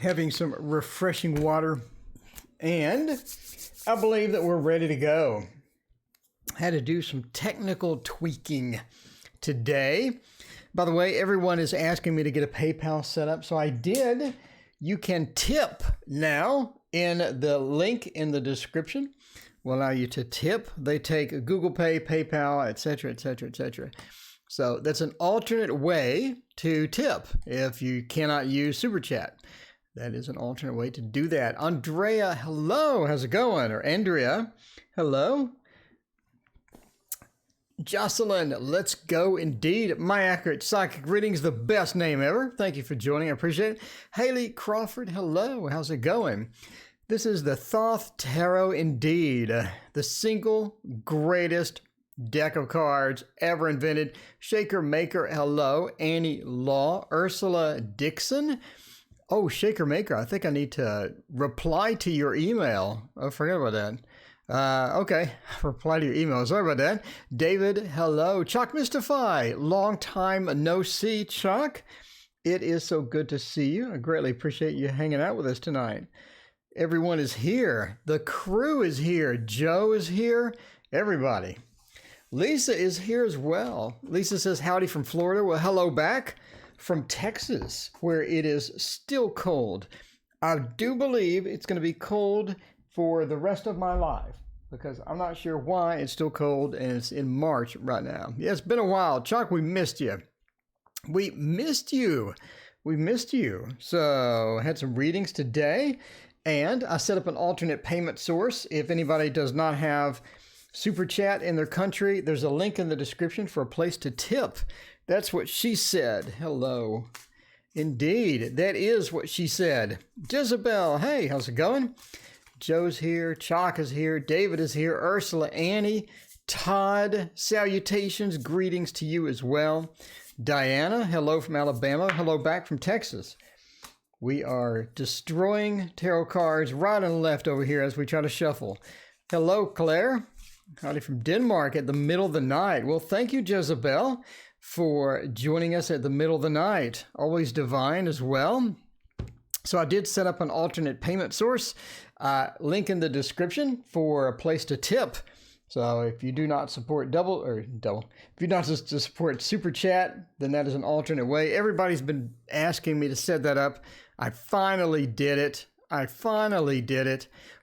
having some refreshing water, and I believe that we're ready to go. Had to do some technical tweaking today. By the way, everyone is asking me to get a PayPal set up, so I did. You can tip now in the link in the description. Will allow you to tip. They take Google Pay, PayPal, etc., etc., etc. So that's an alternate way to tip if you cannot use Super Chat. That is an alternate way to do that. Andrea, hello. How's it going? Or Andrea, hello. Jocelyn, let's go indeed. My Accurate Psychic Readings, the best name ever. Thank you for joining. I appreciate it. Haley Crawford, hello. How's it going? This is the Thoth Tarot indeed. The single greatest deck of cards ever invented. Shaker Maker, hello. Annie Law, Ursula Dixon. Oh, Shaker Maker, I think I need to reply to your email. Oh, forget about that. Okay, reply to your email. Sorry about that. David, hello. Chuck Mystify, long time no see, Chuck. It is so good to see you. I greatly appreciate you hanging out with us tonight. Everyone is here. The crew is here. Joe is here. Everybody. Lisa is here as well. Lisa says, howdy from Florida. Well, hello back from Texas, where it is still cold. I do believe it's going to be cold for the rest of my life, because I'm not sure why it's still cold, and it's in March right now. Yeah, it's been a while. Chuck, we missed you. We missed you. We missed you. So I had some readings today, and I set up an alternate payment source. If anybody does not have Super Chat in their country, there's a link in the description for a place to tip. That's what she said. Hello. Indeed, that is what she said. Jezebel, hey, how's it going? Joe's here, Chalk is here, David is here, Ursula, Annie, Todd, salutations, greetings to you as well. Diana, hello from Alabama, hello back from Texas. We are destroying tarot cards right and left over here as we try to shuffle. Hello, Claire. Howdy from Denmark at the middle of the night. Well, thank you, Jezebel, for joining us at the middle of the night. Always divine as well. So I did set up an alternate payment source. Link in the description for a place to tip. So if you do not support if you not just to support Super Chat, then that is an alternate way. Everybody's been asking me to set that up. I finally did it.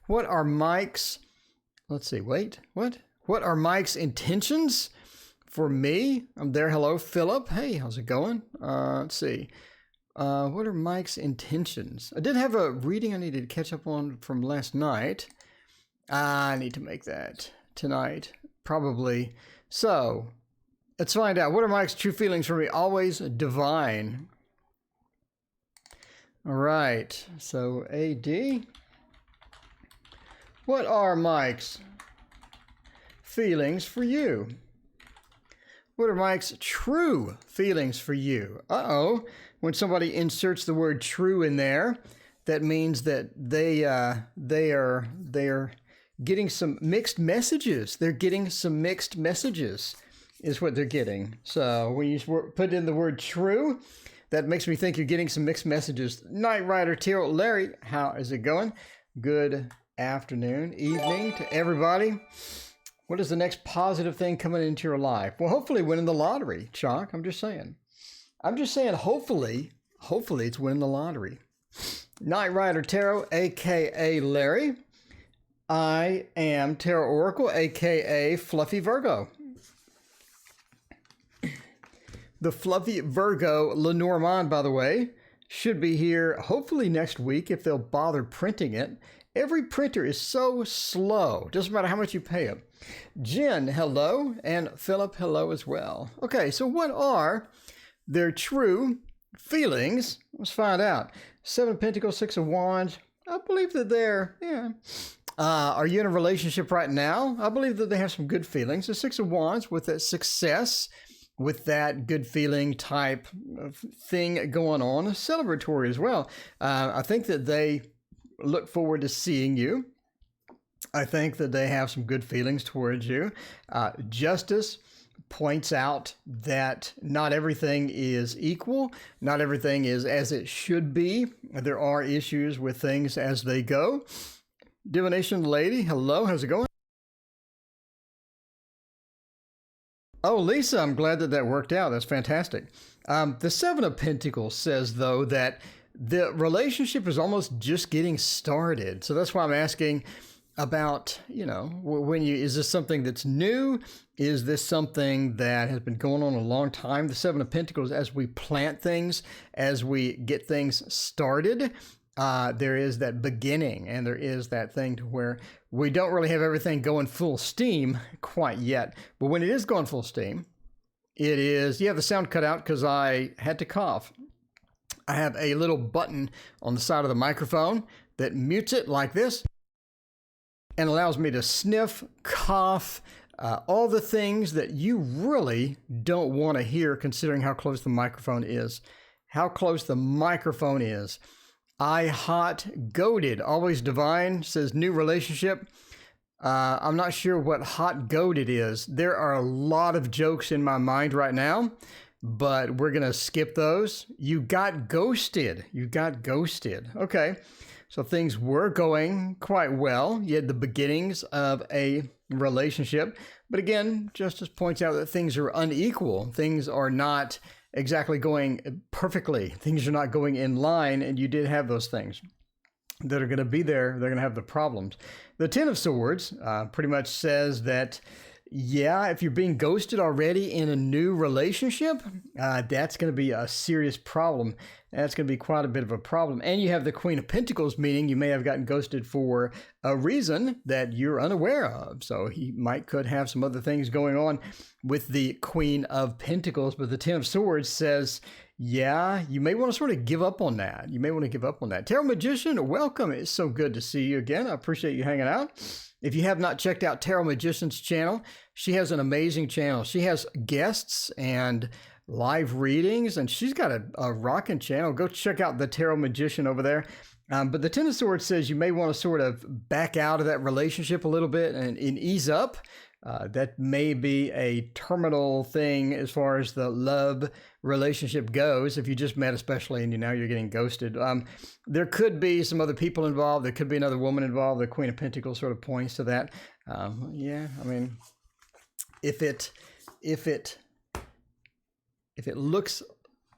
What are Mike's, let's see, wait, what? What are Mike's intentions for me? I'm there. Hello, Philip. Hey, how's it going? Let's see. What are Mike's intentions? I did have a reading I needed to catch up on from last night. I need to make that tonight, probably. So let's find out. What are Mike's true feelings for me? Always divine. All right. So AD. What are Mike's feelings for you? What are Mike's true feelings for you? Uh-oh. When somebody inserts the word true in there, that means that they are getting some mixed messages. They're getting some mixed messages is what they're getting. So when you put in the word true, that makes me think you're getting some mixed messages. Night Rider Tarot, Larry, how is it going? Good afternoon, evening to everybody. What is the next positive thing coming into your life? Well, hopefully winning the lottery, Chuck. I'm just saying, hopefully it's winning the lottery. Night Rider Tarot, a.k.a. Larry. I am TarotOracle, a.k.a. Fluffy Virgo. The Fluffy Virgo, Lenormand, by the way, should be here hopefully next week if they'll bother printing it. Every printer is so slow. Doesn't matter how much you pay them. Jen, hello. And Philip, hello as well. Okay, so what are their true feelings? Let's find out. 7 of Pentacles, 6 of Wands. I believe that they're, are you in a relationship right now? I believe that they have some good feelings. The 6 of Wands with that success, with that good feeling type of thing going on, celebratory as well. I think that they look forward to seeing you. I think that they have some good feelings towards you. Justice, points out that not everything is equal. Not everything is as it should be. There are issues with things as they go. Divination lady, hello, how's it going? Oh, Lisa, I'm glad that that worked out. That's fantastic. The Seven of Pentacles says, though, that the relationship is almost just getting started. So that's why I'm asking about, is this something that's new? Is this something that has been going on a long time? The Seven of Pentacles, as we plant things, as we get things started, there is that beginning, and there is that thing to where we don't really have everything going full steam quite yet. But when it is going full steam, it is, the sound cut out because I had to cough. I have a little button on the side of the microphone that mutes it like this and allows me to sniff, cough, all the things that you really don't want to hear considering how close the microphone is. How close the microphone is. I hot goated, always divine, says new relationship. I'm not sure what hot goated is. There are a lot of jokes in my mind right now, but we're going to skip those. You got ghosted. You got ghosted. Okay. So things were going quite well. You had the beginnings of a relationship. But again, Justice points out that things are unequal. Things are not exactly going perfectly. Things are not going in line, and you did have those things that are going to be there. They're going to have the problems. The Ten of Swords pretty much says that, yeah, if you're being ghosted already in a new relationship, that's going to be a serious problem. That's going to be quite a bit of a problem. And you have the Queen of Pentacles, meaning you may have gotten ghosted for a reason that you're unaware of. So he could have some other things going on with the Queen of Pentacles. But the Ten of Swords says, yeah, you may want to sort of give up on that. You may want to give up on that. Tarot Magician, welcome. It's so good to see you again. I appreciate you hanging out. If you have not checked out Tarot Magician's channel, she has an amazing channel. She has guests and live readings, and she's got a rocking channel. Go check out the Tarot Magician over there. But the Ten of Swords says you may want to sort of back out of that relationship a little bit and ease up. That may be a terminal thing as far as the love relationship goes. If you just met especially and now you're getting ghosted, there could be some other people involved. There could be another woman involved. The Queen of Pentacles sort of points to that. Yeah, I mean, if it looks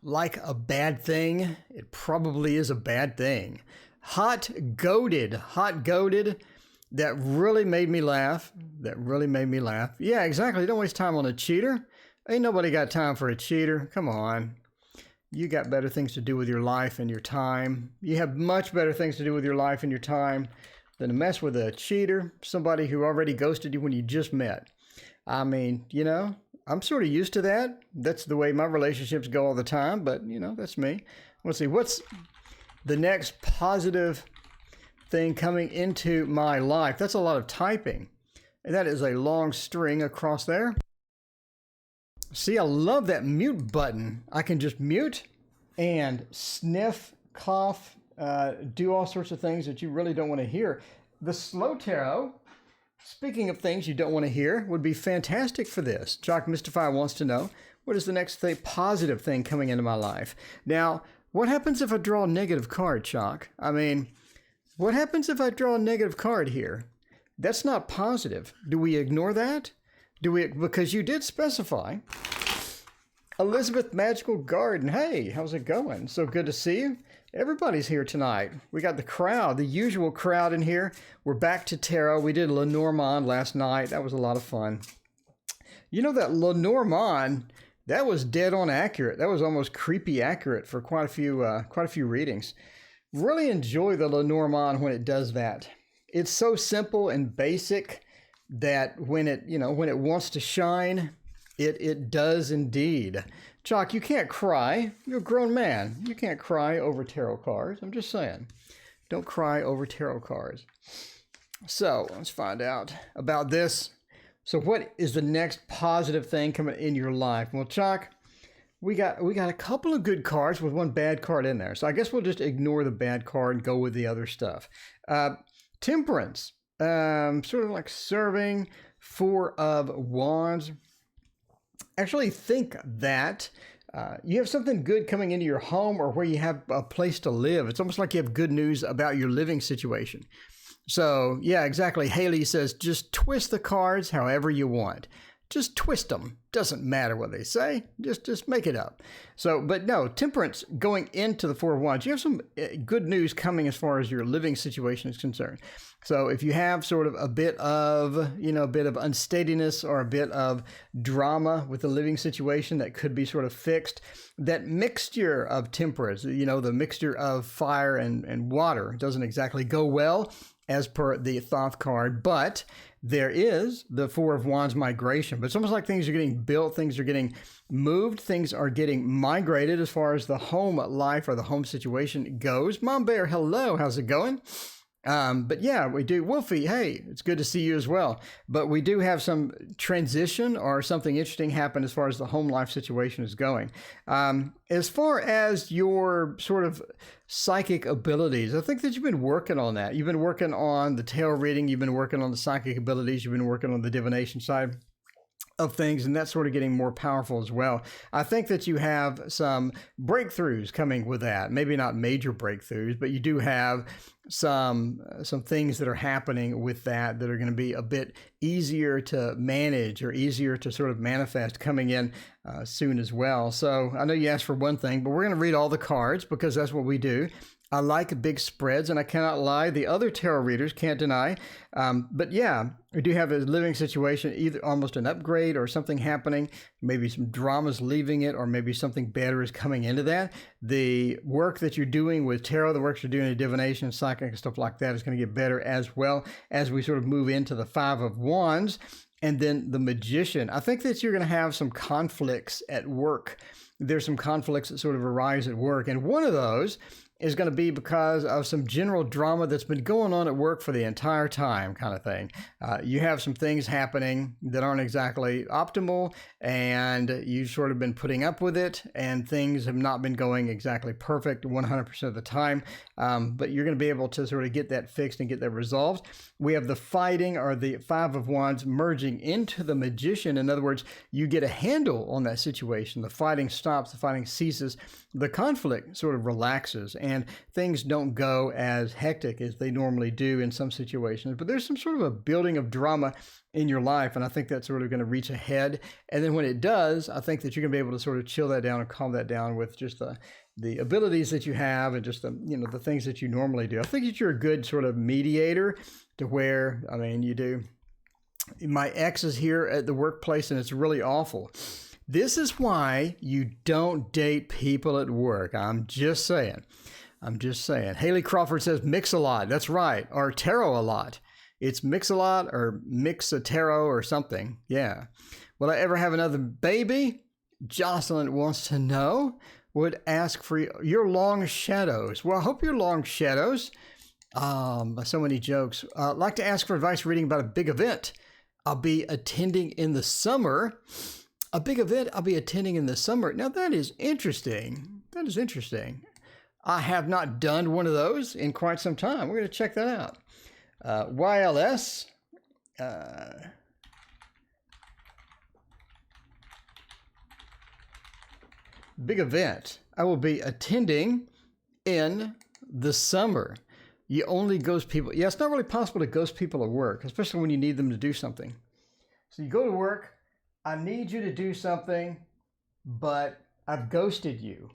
like a bad thing, it probably is a bad thing. Hot goated. That really made me laugh. Yeah, exactly. Don't waste time on a cheater. Ain't nobody got time for a cheater. Come on. You got better things to do with your life and your time. You have much better things to do with your life and your time than to mess with a cheater, somebody who already ghosted you when you just met. I mean, I'm sort of used to that. That's the way my relationships go all the time, but, that's me. Let's see, what's the next positive thing coming into my life? That's a lot of typing. And that is a long string across there. See, I love that mute button. I can just mute and sniff, cough, do all sorts of things that you really don't want to hear. The slow tarot, speaking of things you don't want to hear, would be fantastic for this. Jock Mystify wants to know, what is the next positive thing coming into my life? Now, what happens if I draw a negative card, Jock? I mean, what happens if I draw a negative card here? That's not positive. Do we ignore that? Because you did specify. Elizabeth Magical Garden. Hey, how's it going? So good to see you. Everybody's here tonight. We got the crowd, the usual crowd in here. We're back to tarot. We did Lenormand last night. That was a lot of fun. You know that Lenormand, that was dead on accurate. That was almost creepy accurate for quite a few readings. Really enjoy the Lenormand when it does that. It's so simple and basic that when it wants to shine, it does indeed. Chalk, you can't cry. You're a grown man. You can't cry over tarot cards. I'm just saying. Don't cry over tarot cards. So let's find out about this. So what is the next positive thing coming in your life? Well, Chalk, we got a couple of good cards with one bad card in there. So I guess we'll just ignore the bad card and go with the other stuff. Temperance, sort of like serving, Four of Wands. actually think that you have something good coming into your home or where you have a place to live. It's almost like you have good news about your living situation. So, yeah, exactly. Haley says, just twist the cards however you want. Just twist them. Doesn't matter what they say. Just make it up. So, but no, Temperance going into the Four of Wands, you have some good news coming as far as your living situation is concerned. So if you have sort of a bit of unsteadiness or a bit of drama with the living situation that could be sort of fixed, that mixture of temperance, the mixture of fire and water doesn't exactly go well as per the Thoth card, but there is the Four of Wands migration. But it's almost like things are getting built, things are getting moved, things are getting migrated as far as the home life or the home situation goes. Mom Bear, hello, how's it going? But yeah, we do. Wolfie, hey, it's good to see you as well. But we do have some transition or something interesting happen as far as the home life situation is going. As far as your sort of psychic abilities, I think that you've been working on that. You've been working on the tarot reading. You've been working on the psychic abilities. You've been working on the divination side of things, and that's sort of getting more powerful as well. I think that you have some breakthroughs coming with that. Maybe not major breakthroughs, but you do have some things that are happening with that are going to be a bit easier to manage or easier to sort of manifest coming in soon as well. So I know you asked for one thing, but we're going to read all the cards because that's what we do. I like big spreads, and I cannot lie. The other tarot readers can't deny. But yeah, we do have a living situation, either almost an upgrade or something happening, maybe some dramas leaving it, or maybe something better is coming into that. The work that you're doing with tarot, the work you're doing in divination, psychic, and stuff like that is going to get better as well as we sort of move into the Five of Wands. And then the Magician. I think that you're going to have some conflicts at work. There's some conflicts that sort of arise at work. And one of those is going to be because of some general drama that's been going on at work for the entire time, kind of thing. You have some things happening that aren't exactly optimal, and you've sort of been putting up with it, and things have not been going exactly perfect 100% of the time. But you're going to be able to sort of get that fixed and get that resolved. We have the fighting, or the Five of Wands, merging into the Magician. In other words, you get a handle on that situation. The fighting stops, the fighting ceases, the conflict sort of relaxes, and things don't go as hectic as they normally do in some situations. But there's some sort of a building of drama in your life, and I think that's sort of going to reach a head. And then when it does, I think that you're going to be able to sort of chill that down and calm that down with just the abilities that you have and just the things that you normally do. I think that you're a good sort of mediator to where, you do. My ex is here at the workplace, and it's really awful. This is why you don't date people at work. I'm just saying. Haley Crawford says mix a lot. That's right. Or tarot a lot. It's mix a lot or mix a tarot or something. Yeah. Will I ever have another baby? Jocelyn wants to know. Would ask for your long shadows. Well, I hope your long shadows. So many jokes. Like to ask for advice reading about a big event I'll be attending in the summer. A big event I'll be attending in the summer. Now, that is interesting. I have not done one of those in quite some time. We're going to check that out. YLS. Big event I will be attending in the summer. You only ghost people. Yeah, it's not really possible to ghost people at work, especially when you need them to do something. So you go to work. I need you to do something, but I've ghosted you.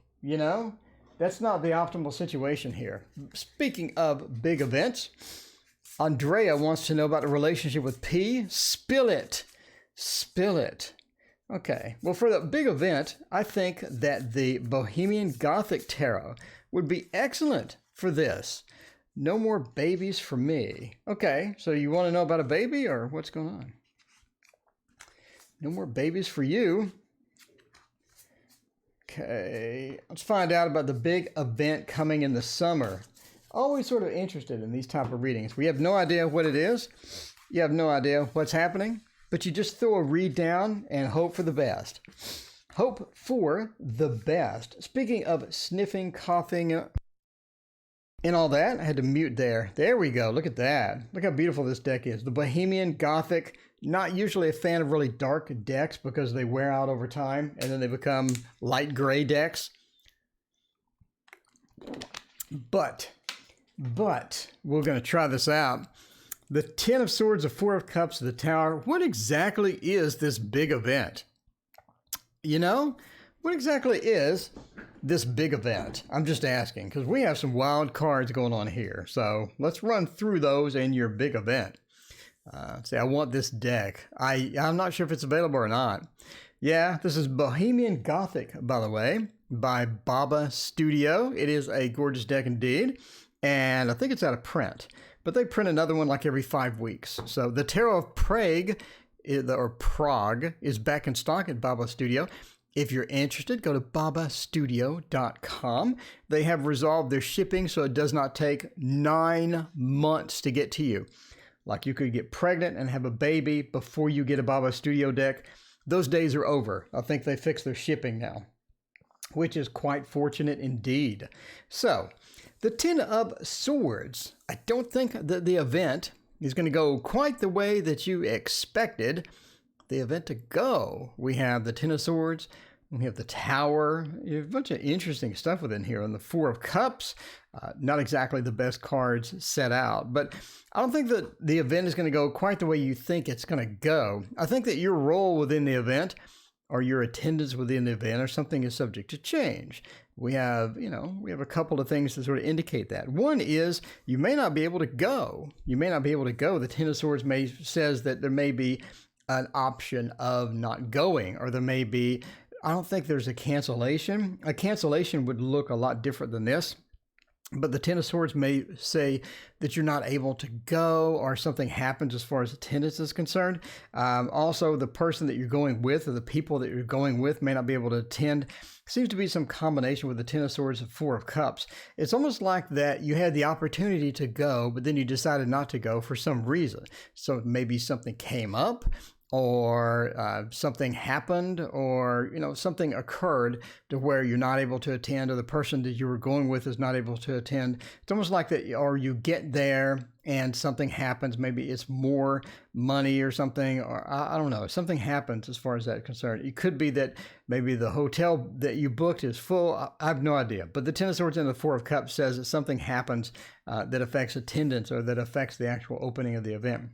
That's not the optimal situation here. Speaking of big events, Andrea wants to know about the relationship with P. Spill it. Okay. Well, for the big event, I think that the Bohemian Gothic Tarot would be excellent for this. No more babies for me. Okay. So you want to know about a baby, or what's going on? No more babies for you. Okay, let's find out about the big event coming in the summer. Always sort of interested in these type of readings. We have no idea what it is. You have no idea what's happening, but you just throw a read down and hope for the best. Hope for the best. Speaking of sniffing, coughing, And all that, I had to mute there. There we go. Look at that. Look how beautiful this deck is. The Bohemian Gothic. Not usually a fan of really dark decks because they wear out over time and then they become light gray decks. But we're going to try this out. The Ten of Swords, the Four of Cups, the Tower. What exactly is this big event? You know, what exactly is this big event? I'm just asking because we have some wild cards going on here. So let's run through those in your big event. See, I want this deck. I'm not sure if it's available or not. Yeah, this is Bohemian Gothic, by the way, by Baba Studio. It is a gorgeous deck indeed. And I think it's out of print. But they print another one like every 5 weeks. So the Tarot of Prague, or Prague, is back in stock at Baba Studio. If you're interested, go to babastudio.com. They have resolved their shipping so it does not take 9 months to get to you. Like you could get pregnant and have a baby before you get a Baba Studio deck. Those days are over. I think they fixed their shipping now, which is quite fortunate indeed. So, the Ten of Swords. I don't think that the event is going to go quite the way that you expected the event to go. We have the Ten of Swords. We have the Tower. You have a bunch of interesting stuff within here. And the Four of Cups, not exactly the best cards set out. But I don't think that the event is going to go quite the way you think it's going to go. I think that your role within the event or your attendance within the event or something is subject to change. We have a couple of things to sort of indicate that. One is you may not be able to go. You may not be able to go. The Ten of Swords says that there may be an option of not going, or there may be, I don't think there's a cancellation. A cancellation would look a lot different than this. But the Ten of Swords may say that you're not able to go or something happens as far as attendance is concerned. Also, the person that you're going with or the people that you're going with may not be able to attend. Seems to be some combination with the Ten of Swords and Four of Cups. It's almost like that you had the opportunity to go, but then you decided not to go for some reason. So maybe something came up, or something happened, or something occurred to where you're not able to attend, or the person that you were going with is not able to attend. It's almost like that, or you get there and something happens. Maybe it's more money or something, or I don't know. Something happens as far as that is concerned. It could be that maybe the hotel that you booked is full. I have no idea. But the Ten of Swords and the Four of Cups says that something happens that affects attendance or that affects the actual opening of the event.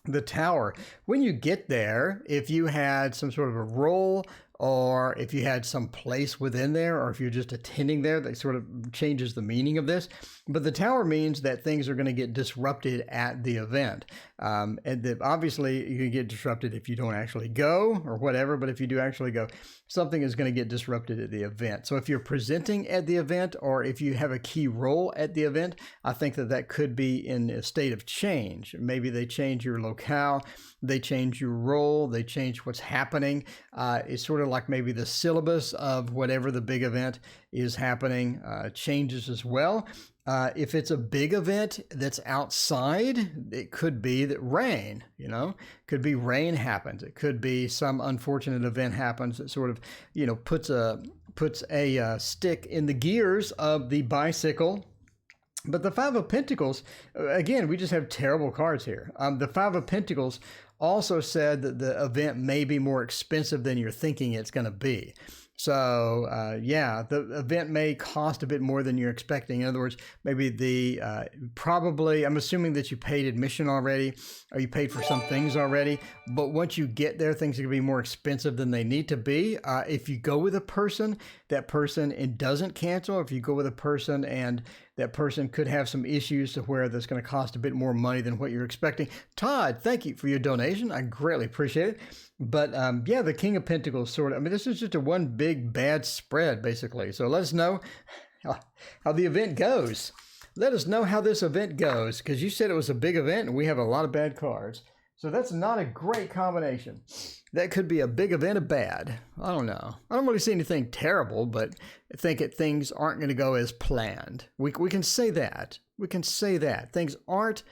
The Tower, when you get there, if you had some sort of a role, or if you had some place within there, or if you're just attending there, that sort of changes the meaning of this. But the Tower means that things are going to get disrupted at the event. And that obviously you can get disrupted if you don't actually go or whatever, but if you do actually go, something is going to get disrupted at the event. So if you're presenting at the event, or if you have a key role at the event, I think that that could be in a state of change. Maybe they change your locale, they change your role, they change what's happening. It's sort of like maybe the syllabus of whatever the big event is happening changes as well. If it's a big event that's outside, it could be that rain, could be rain happens. It could be some unfortunate event happens that sort of, puts a stick in the gears of the bicycle. But the Five of Pentacles, again, we just have terrible cards here. The Five of Pentacles also said that the event may be more expensive than you're thinking it's going to be. So, the event may cost a bit more than you're expecting. In other words, maybe I'm assuming that you paid admission already, or you paid for some things already. But once you get there, things are going to be more expensive than they need to be. If you go with a person, that person it doesn't cancel. If you go with a person and that person could have some issues to where that's going to cost a bit more money than what you're expecting. Todd, thank you for your donation. I greatly appreciate it. But the King of Pentacles this is just a one big bad spread, basically. So let us know how the event goes. Let us know how this event goes, because you said it was a big event and we have a lot of bad cards. So that's not a great combination. That could be a big event of bad. I don't know. I don't really see anything terrible, but I think that things aren't going to go as planned. We can say that. We can say that. Things aren't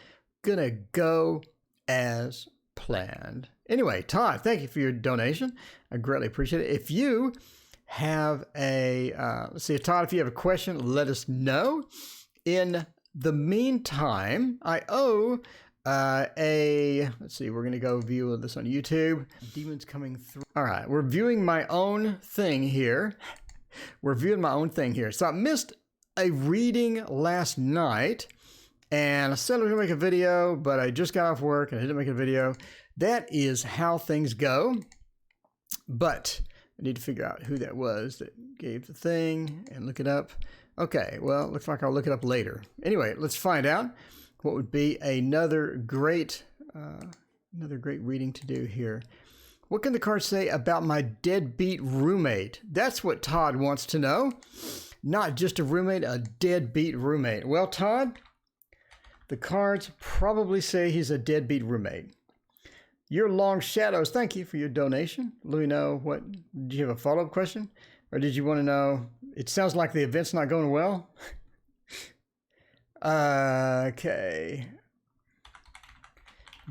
going to go as planned. Anyway, Todd, thank you for your donation. I greatly appreciate it. If you have Todd, if you have a question, let us know. In the meantime, I owe let's see, we're going to go view this on YouTube. Demons coming through. All right, we're viewing my own thing here. We're viewing my own thing here. So I missed a reading last night, and I said I was going to make a video, but I just got off work and I didn't make a video. That is how things go. But I need to figure out who that was that gave the thing and look it up. Okay, well, looks like I'll look it up later. Anyway, let's find out what would be another great reading to do here. What can the card say about my deadbeat roommate? That's what Todd wants to know. Not just a roommate, a deadbeat roommate. Well, Todd, the cards probably say he's a deadbeat roommate. Your long shadows, thank you for your donation. Let me know what, did you have a follow-up question? Or did you want to know, it sounds like the event's not going well. Okay.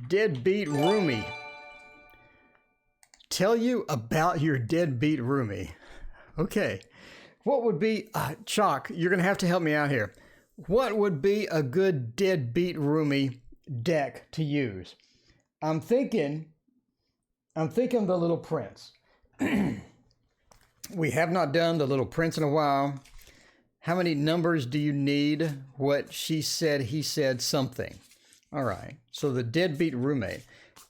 Deadbeat roomie. Tell you about your deadbeat roomie. Okay. What would be, Chalk, you're going to have to help me out here. What would be a good deadbeat roomie deck to use? I'm thinking The Little Prince. We have not done The Little Prince in a while. How many numbers do you need? What she said, he said, something. All right. So the deadbeat roommate.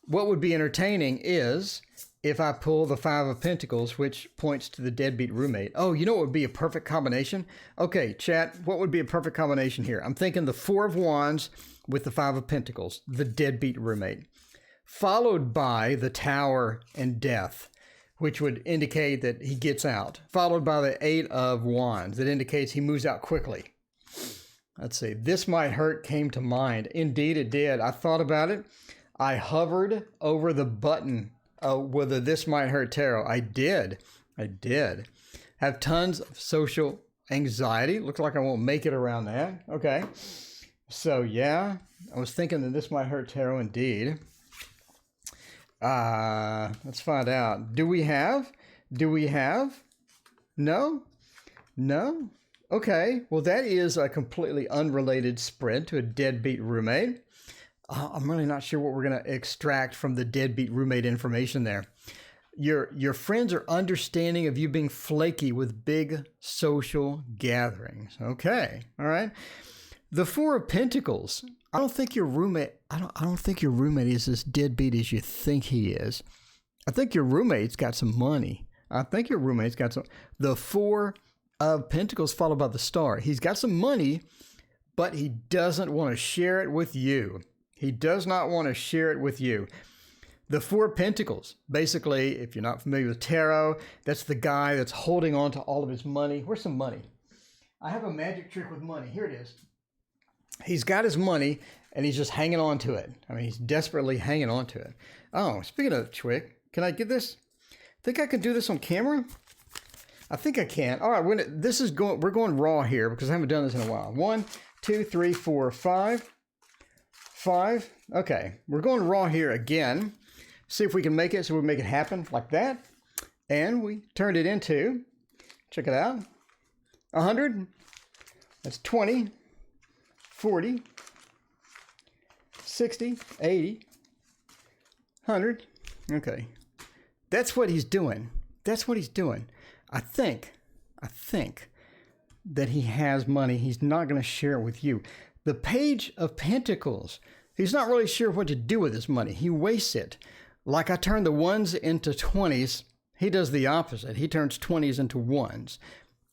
What would be entertaining is if I pull the Five of Pentacles, which points to the deadbeat roommate. Oh, you know what would be a perfect combination? Okay, chat, what would be a perfect combination here? I'm thinking the Four of Wands with the Five of Pentacles, the deadbeat roommate, followed by the Tower and Death, which would indicate that he gets out, followed by the Eight of Wands that indicates he moves out quickly. Let's see, This Might Hurt came to mind. Indeed, it did. I thought about it. I hovered over the button with the This Might Hurt tarot. I did. Have tons of social anxiety. Looks like I won't make it around that. Okay. So, yeah, I was thinking that This Might Hurt tarot indeed. Let's find out. Do we have? No? Okay. Well, that is a completely unrelated spread to a deadbeat roommate. I'm really not sure what we're going to extract from the deadbeat roommate information there. Your friends are understanding of you being flaky with big social gatherings. Okay. All right. The Four of Pentacles. I don't think your roommate is as deadbeat as you think he is. I think your roommate's got some money. The Four of Pentacles followed by the Star. He's got some money, but he doesn't want to share it with you. He does not want to share it with you. The Four of Pentacles, basically, if you're not familiar with tarot, that's the guy that's holding on to all of his money. Where's some money? I have a magic trick with money. Here it is. He's got his money, and he's just hanging on to it. I mean, he's desperately hanging on to it. Oh, speaking of trick, can I get this? Think I can do this on camera? I think I can. All right, we're going raw here because I haven't done this in a while. 1, 2, 3, 4, 5. 5. Okay, we're going raw here again. See if we can make it so we make it happen like that. And we turned it into, check it out, 100. That's 20, 40, 60, 80, 100. Okay, that's what he's doing. I think that he has money. He's not going to share it with you. The Page of Pentacles. He's not really sure what to do with his money. He wastes it. Like I turn the ones into 20s, he does the opposite. He turns 20s into ones.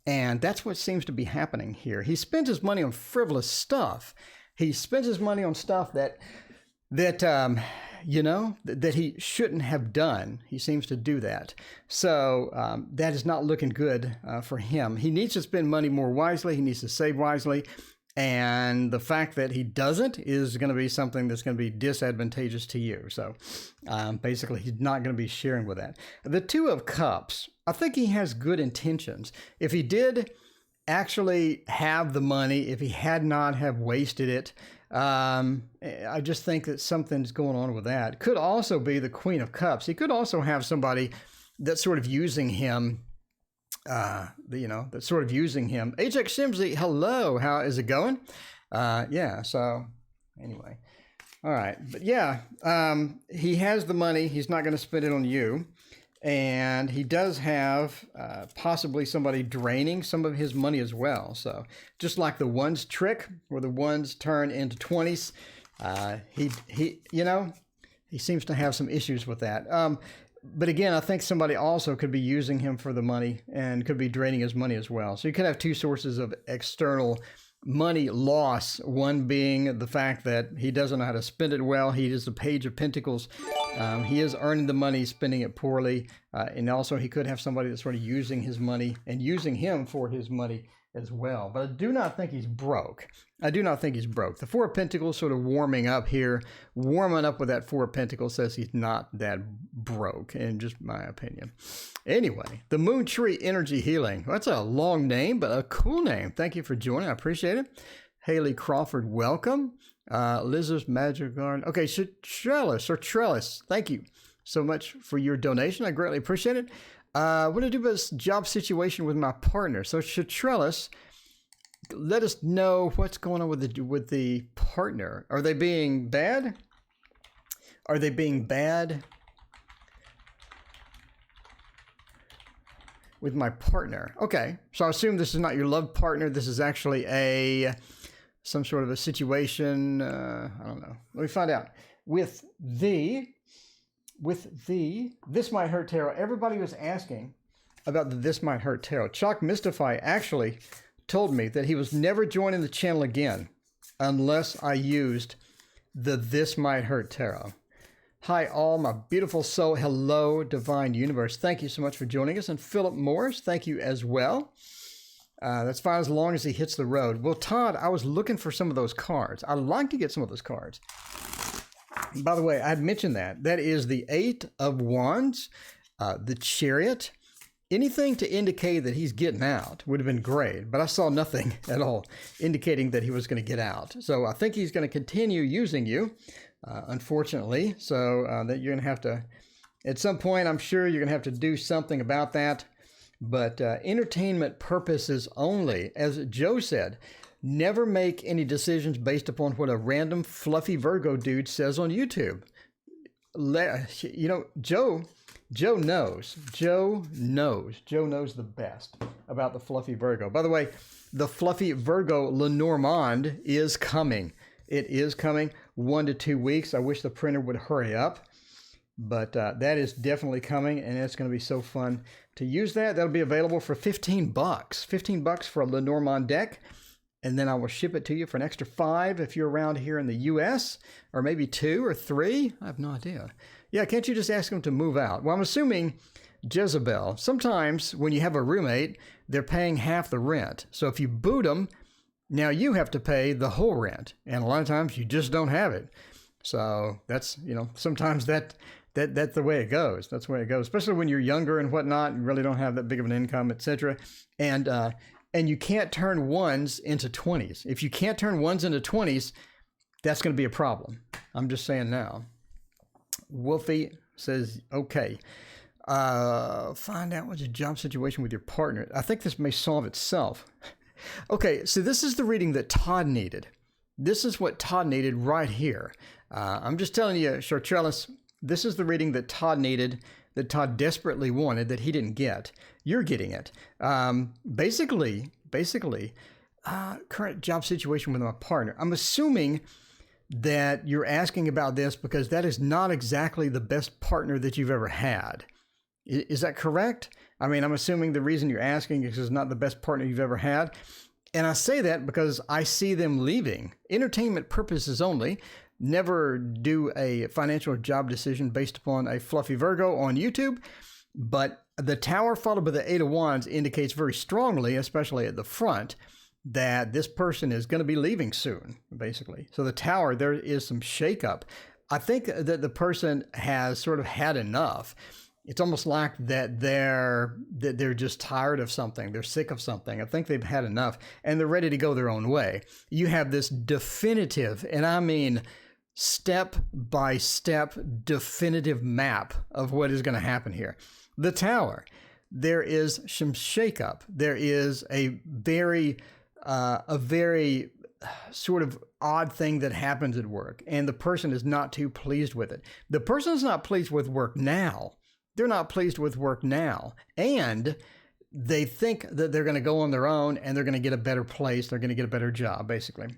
And that's what seems to be happening here. He spends his money on frivolous stuff. He spends his money on stuff that he shouldn't have done. He seems to do that. So that is not looking good for him. He needs to spend money more wisely. He needs to save wisely. And the fact that he doesn't is going to be something that's going to be disadvantageous to you. So basically, he's not going to be sharing with that. The Two of Cups, I think he has good intentions. If he did actually have the money, if he had not have wasted it, I just think that something's going on with that. Could also be the Queen of Cups. He could also have somebody that's sort of using him that's sort of using him. Ajax Simsey, hello, how is it going? Yeah, so anyway. All right, but yeah, he has the money. He's not going to spend it on you. And he does have possibly somebody draining some of his money as well. So just like the ones trick, where the ones turn into 20s, he seems to have some issues with that. But again, I think somebody also could be using him for the money and could be draining his money as well. So you could have two sources of external money loss, one being the fact that he doesn't know how to spend it well. He is the Page of Pentacles. He is earning the money, spending it poorly. And also he could have somebody that's sort of using his money and using him for his money as well. But I do not think he's broke. I do not think he's broke. The Four of Pentacles sort of warming up here. Warming up with that Four of Pentacles says he's not that broke, in just my opinion. Anyway, the Moon Tree Energy Healing. That's a long name, but a cool name. Thank you for joining. I appreciate it. Haley Crawford, welcome. Lizard's Magic Garden. Okay, Trellis, thank you so much for your donation. I greatly appreciate it. What do I do about this job situation with my partner? So Trellis, let us know what's going on with the partner. Are they being bad? Are they being bad with my partner? Okay, so I assume this is not your love partner. This is actually some sort of a situation. I don't know. Let me find out. With the This Might Hurt Tarot, everybody was asking about the This Might Hurt Tarot. Chalk Mystify actually told me that he was never joining the channel again unless I used the This Might Hurt Tarot. Hi all, my beautiful soul. Hello, Divine Universe. Thank you so much for joining us. And Philip Morris, thank you as well. That's fine as long as he hits the road. Well, Todd, I was looking for some of those cards. I'd like to get some of those cards. By the way, I had mentioned that. That is the Eight of Wands, the Chariot. Anything to indicate that he's getting out would have been great, but I saw nothing at all indicating that he was going to get out. So I think he's going to continue using you, unfortunately. So that you're going to have to, at some point, I'm sure you're going to have to do something about that. But entertainment purposes only, as Joe said, never make any decisions based upon what a random fluffy Virgo dude says on YouTube. Joe knows the best about the fluffy Virgo. By the way, the fluffy Virgo Lenormand is coming. It is coming 1 to 2 weeks. I wish the printer would hurry up, but that is definitely coming, and it's going to be so fun to use that. That'll be available for $15. $15 for a Lenormand deck. And then I will ship it to you for an extra $5 if you're around here in the U.S., or maybe 2 or 3. I have no idea. Yeah, can't you just ask them to move out? Well, I'm assuming Jezebel. Sometimes when you have a roommate, they're paying half the rent. So if you boot them, now you have to pay the whole rent. And a lot of times you just don't have it. So that's, sometimes that's the way it goes. That's the way it goes, especially when you're younger and whatnot, and really don't have that big of an income, etc. And you can't turn ones into 20s. If you can't turn ones into 20s, that's going to be a problem. I'm just saying now. Wolfie says, okay. Find out what's your job situation with your partner. I think this may solve itself. Okay, so this is the reading that Todd needed. This is what Todd needed right here. I'm just telling you, Chartrellis, this is the reading that Todd needed, that Todd desperately wanted, that he didn't get. You're getting it. Basically, current job situation with my partner. I'm assuming that you're asking about this because that is not exactly the best partner that you've ever had. Is that correct? I mean, I'm assuming the reason you're asking is it's not the best partner you've ever had. And I say that because I see them leaving. Entertainment purposes only. Never do a financial job decision based upon a fluffy Virgo on YouTube. But the Tower followed by the Eight of Wands indicates very strongly, especially at the front, that this person is going to be leaving soon, basically. So the Tower, there is some shakeup. I think that the person has sort of had enough. It's almost like that they're just tired of something. They're sick of something. I think they've had enough, and they're ready to go their own way. You have this definitive, and I mean step-by-step definitive map of what is going to happen here. The Tower. there is some shakeup. There is a very sort of odd thing that happens at work, and the person is not too pleased with it. The person is not pleased with work now. They're not pleased with work now, and they think that they're going to go on their own and they're going to get a better place. They're going to get a better job, basically.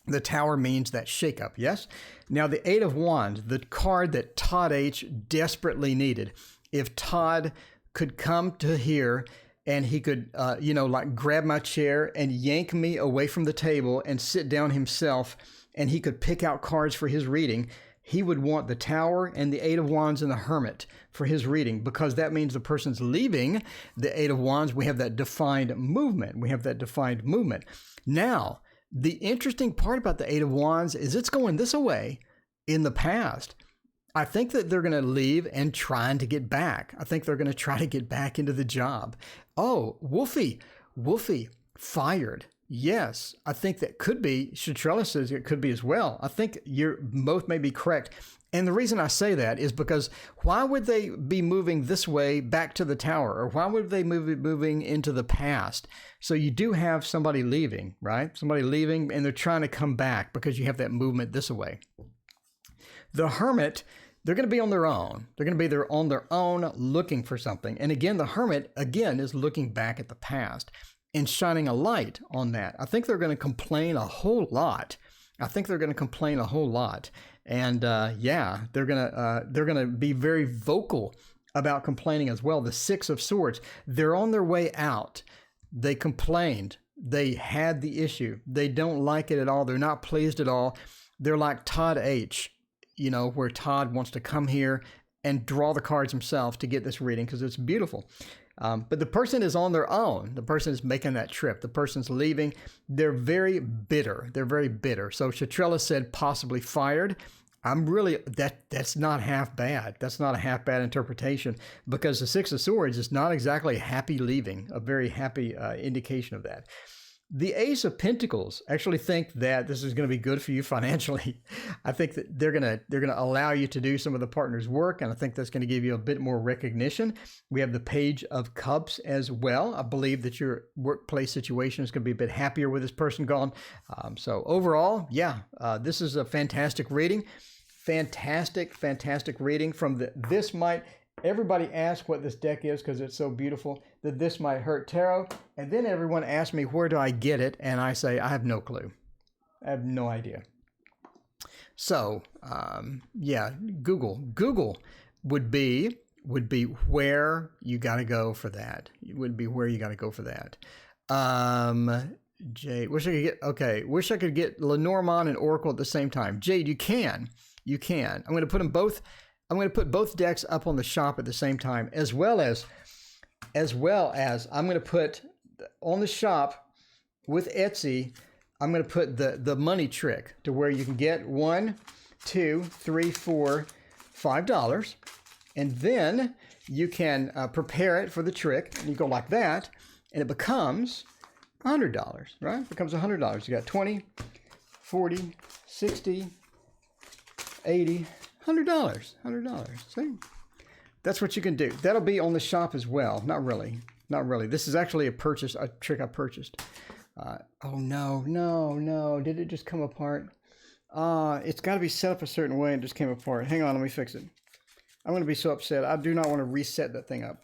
The Tower means that shakeup, yes? Now, the Eight of Wands, the card that Todd H. desperately needed. If Todd could come to here and he could, like grab my chair and yank me away from the table and sit down himself, and he could pick out cards for his reading, he would want the Tower and the Eight of Wands and the Hermit for his reading, because that means the person's leaving the Eight of Wands. We have that defined movement. Now, the interesting part about the Eight of Wands is it's going this way in the past. I think that they're going to leave and trying to get back. I think they're going to try to get back into the job. Oh, Wolfie, fired. Yes, I think that could be. Shatrella says it could be as well. I think you're both may be correct. And the reason I say that is because why would they be moving this way back to the Tower? Or why would they be moving into the past? So you do have somebody leaving, right? Somebody leaving, and they're trying to come back because you have that movement this way. The Hermit, they're going to be on their own. They're going to be on their own looking for something. And again, the Hermit, again, is looking back at the past and shining a light on that. I think they're going to complain a whole lot. And they're gonna be very vocal about complaining as well. The Six of Swords, they're on their way out. They complained. They had the issue. They don't like it at all. They're not pleased at all. They're like Todd H., where Todd wants to come here and draw the cards himself to get this reading because it's beautiful. But the person is on their own. The person is making that trip. The person's leaving. They're very bitter. So Shatrella said possibly fired. That's not half bad. That's not a half bad interpretation, because the Six of Swords is not exactly happy leaving, a very happy indication of that. The Ace of Pentacles actually think that this is going to be good for you financially. I think that they're going to allow you to do some of the partner's work, and I think that's going to give you a bit more recognition. We have the Page of Cups as well. I believe that your workplace situation is going to be a bit happier with this person gone. So overall, this is a fantastic reading. Fantastic reading from the This Might. Everybody asks what this deck is because it's so beautiful. The This Might Hurt Tarot. And then everyone asks me, where do I get it? And I say, I have no clue. I have no idea. So, Google. Google would be where you got to go for that. It would be where you got to go for that. Jade, wish I could get Lenormand and Oracle at the same time. Jade, you can. I'm going to put them both. I'm going to put both decks up on the shop at the same time, as well as I'm going to put on the shop with Etsy. I'm going to put the money trick to where you can get $1, $2, $3, $4, $5, and then you can prepare it for the trick. And you go like that, and it becomes $100, right? It becomes $100. You got 20, 40, 60, 80. $100. See? That's what you can do. That'll be on the shop as well. Not really. This is actually a trick I purchased. Oh, no. Did it just come apart? It's got to be set up a certain way and it just came apart. Hang on, let me fix it. I'm going to be so upset. I do not want to reset that thing up.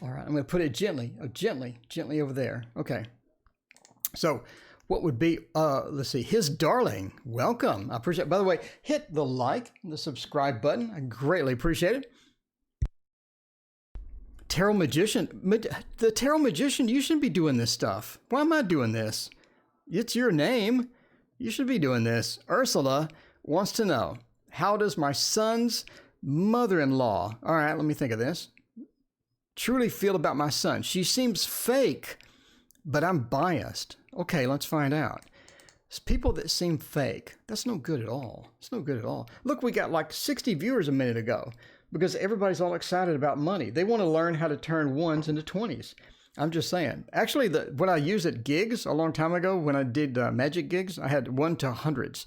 All right, I'm going to put it gently over there. Okay. So, what would be, let's see, His Darling, welcome. I appreciate it. By the way, hit the like, the subscribe button. I greatly appreciate it. Tarot Magician, the Tarot Magician, you shouldn't be doing this stuff. Why am I doing this? It's your name. You should be doing this. Ursula wants to know, how does my son's mother-in-law, all right, let me think of this, truly feel about my son? She seems fake, but I'm biased. Okay, let's find out. It's people that seem fake. That's no good at all. It's no good at all. Look, we got like 60 viewers a minute ago because everybody's all excited about money. They want to learn how to turn ones into 20s. I'm just saying. Actually, when I used at gigs a long time ago, when I did magic gigs, I had 1 to hundreds.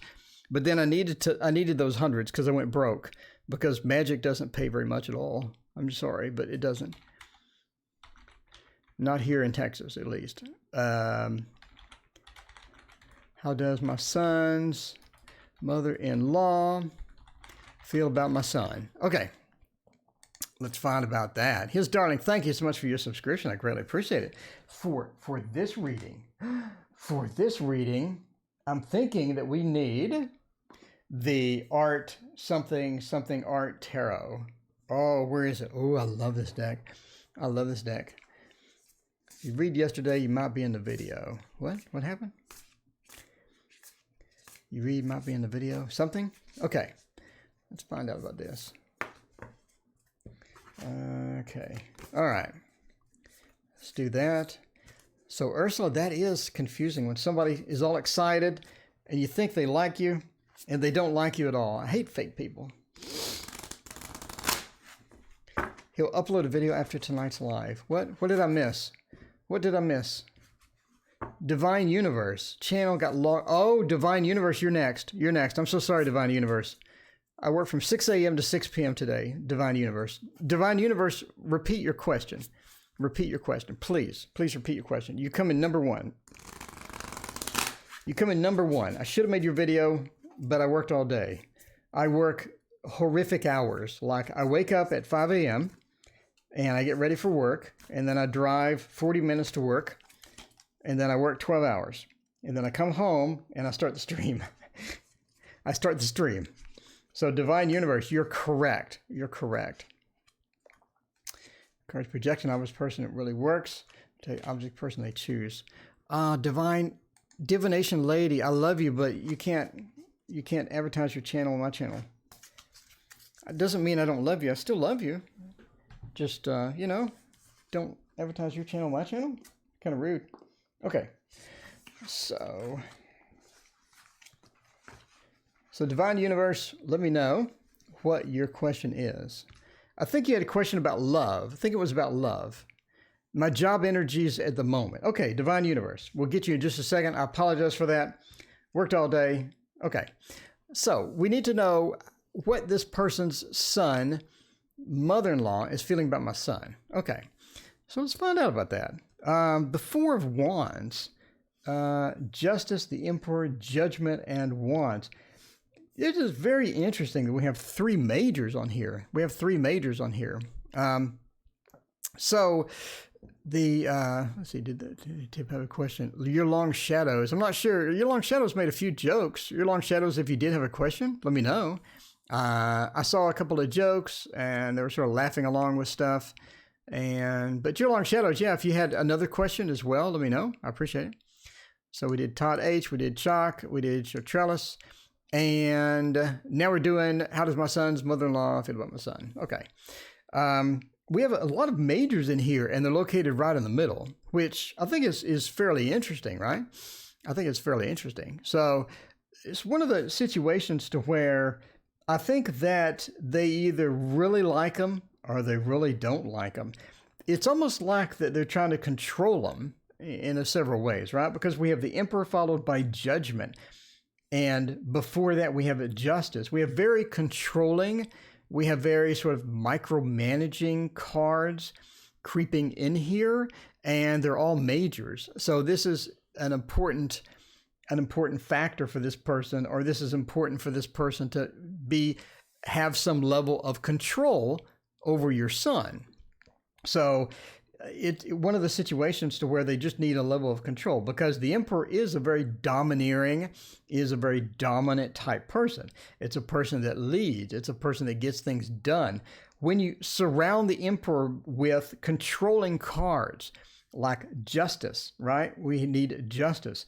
But then I needed those hundreds because I went broke, because magic doesn't pay very much at all. I'm sorry, but it doesn't. Not here in Texas, at least. How does my son's mother-in-law feel about my son? Okay. Let's find about that. His darling, thank you so much for your subscription. I greatly appreciate it. For this reading, I'm thinking that we need the art something art tarot. Oh, where is it? Oh, I love this deck. I love this deck. If you read yesterday, you might be in the video. What? What happened? You read might be in the video. Something? Okay. Let's find out about this. Okay. All right. Let's do that. So Ursula, that is confusing when somebody is all excited and you think they like you and they don't like you at all. I hate fake people. He'll upload a video after tonight's live. What did I miss? What did I miss? Divine Universe. Channel got logged. Oh, Divine Universe, you're next. You're next. I'm so sorry, Divine Universe. I work from 6 a.m. to 6 p.m. today, Divine Universe. Divine Universe, repeat your question. Repeat your question. Please. Please repeat your question. You come in number one. You come in number one. I should have made your video, but I worked all day. I work horrific hours. Like I wake up at 5 a.m. and I get ready for work, and then I drive 40 minutes to work, and then I work 12 hours. And then I come home and I start the stream. I start the stream. So Divine Universe, you're correct. You're correct. Cards projection, object person, it really works. Take object person they choose. Divination Lady, I love you, but you can't advertise your channel on my channel. It doesn't mean I don't love you. I still love you. Just, you know, don't advertise your channel on my channel. Kind of rude. Okay. So Divine Universe, let me know what your question is. I think you had a question about love. I think it was about love. My job energies at the moment. Okay, Divine Universe. We'll get you in just a second. I apologize for that. Worked all day. Okay. So we need to know what this person's son, mother-in-law, is feeling about my son. Okay. So let's find out about that. The Four of Wands. Justice, the Emperor, Judgment, and Wands. It is very interesting that we have three majors on here. Let's see, did the tip have a question? Your Long Shadows. I'm not sure. Your Long Shadows made a few jokes. Your Long Shadows, if you did have a question, let me know. I saw a couple of jokes and they were sort of laughing along with stuff. But Your Long Shadows, yeah, if you had another question as well, let me know. I appreciate it. So we did Todd H, we did Chalk, we did Trellis. And now we're doing, how does my son's mother-in-law feel about my son? Okay. We have a lot of majors in here, and they're located right in the middle, which I think is fairly interesting, right? I think it's fairly interesting. So it's one of the situations to where I think that they either really like them or they really don't like them. It's almost like that they're trying to control them in several ways, right? Because we have the Emperor followed by Judgment. And before that, we have Justice. We have very controlling, we have very sort of micromanaging cards creeping in here, and they're all majors. So this is an important factor for this person, or this is important for this person to have some level of control over your son. So one of the situations to where they just need a level of control, because the Emperor is a very domineering, is a very dominant type person. It's a person that leads. It's a person that gets things done. When you surround the Emperor with controlling cards like Justice, right? We need Justice.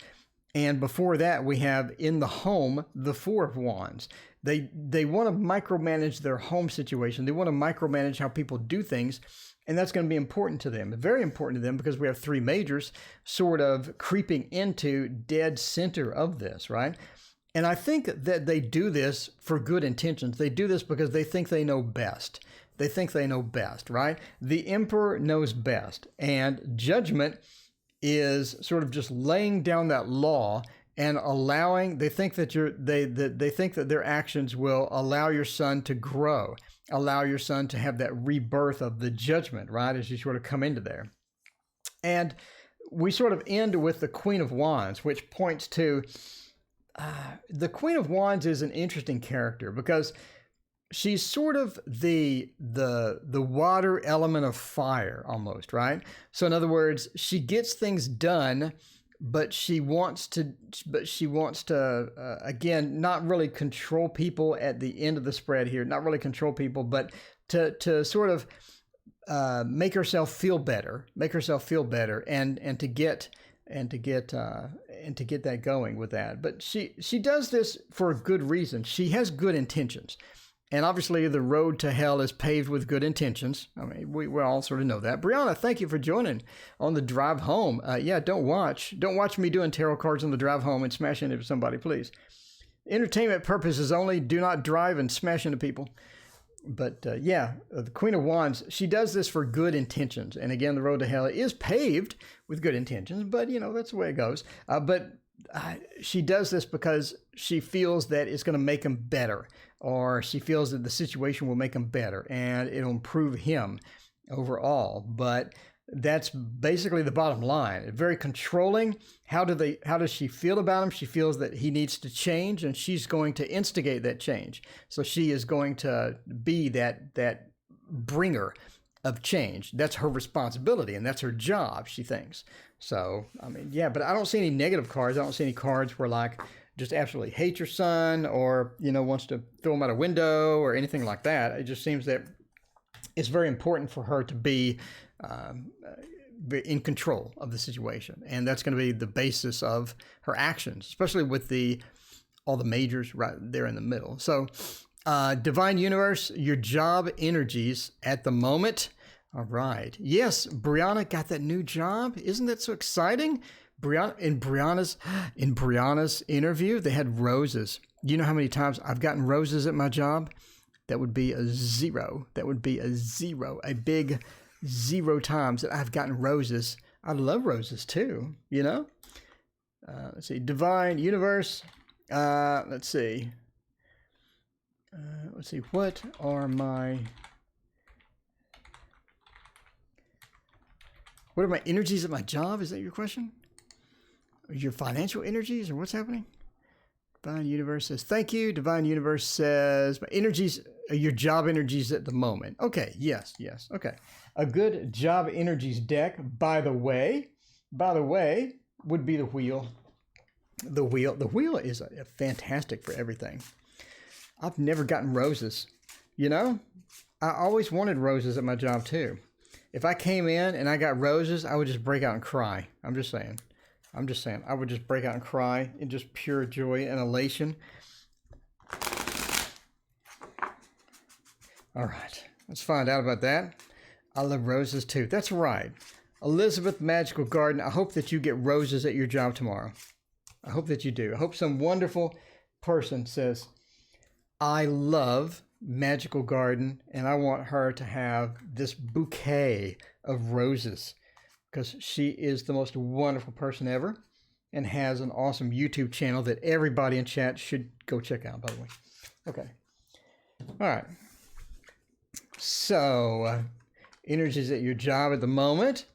And before that, we have in the home, the Four of Wands. They want to micromanage their home situation. They want to micromanage how people do things. And that's going to be important to them, very important to them, because we have three majors sort of creeping into dead center of this, right? And I think that they do this for good intentions. They do this because they think they know best. They think they know best, right? The Emperor knows best. And Judgment is sort of just laying down that law and allowing, they think that they think that their actions will allow your son to grow, allow your son to have that rebirth of the Judgment, right, as you sort of come into there. And we sort of end with the Queen of Wands, which points to the Queen of Wands is an interesting character because she's sort of the water element of fire almost, right? So in other words, she gets things done, but she wants to again, not really control people at the end of the spread here, not really control people, but to sort of make herself feel better, and to get that going with that. But she does this for a good reason. She has good intentions. And obviously the road to hell is paved with good intentions. I mean, we all sort of know that. Brianna, thank you for joining on the drive home. Yeah, don't watch me doing tarot cards on the drive home and smash into somebody, please. Entertainment purposes only. Do not drive and smash into people. But yeah, the Queen of Wands, she does this for good intentions. And again, the road to hell is paved with good intentions, but that's the way it goes. But she does this because she feels that it's going to make him better, or she feels that the situation will make him better and it'll improve him overall. But that's basically the bottom line. Very controlling. How does she feel about him? She feels that he needs to change, and she's going to instigate that change. So she is going to be that bringer of change. That's her responsibility, and that's her job, she thinks. So, I mean, yeah, but I don't see any negative cards. I don't see any cards where like just absolutely hate your son, or, wants to throw him out a window or anything like that. It just seems that it's very important for her to be in control of the situation. And that's going to be the basis of her actions, especially with all the majors right there in the middle. So, Divine Universe, your job energies at the moment. All right. Yes, Brianna got that new job. Isn't that so exciting? In Brianna's interview, they had roses. You know how many times I've gotten roses at my job? That would be a zero. A big 0 times that I've gotten roses. I love roses too, Let's see. Divine Universe. Let's see. What are my energies at my job? Is that your question? Your financial energies, or what's happening? Divine Universe says, thank you. Divine Universe says, my energies, your job energies at the moment. Okay, yes. Okay. A good job energies deck, by the way, would be the wheel. The wheel is fantastic for everything. I've never gotten roses. I always wanted roses at my job too. If I came in and I got roses, I would just break out and cry. I'm just saying. I would just break out and cry in just pure joy and elation. All right, let's find out about that. I love roses too. That's right. Elizabeth Magical Garden, I hope that you get roses at your job tomorrow. I hope that you do. I hope some wonderful person says, I love Magical Garden, and I want her to have this bouquet of roses, because she is the most wonderful person ever and has an awesome YouTube channel that everybody in chat should go check out, by the way. Okay. All right. So, energies at your job at the moment.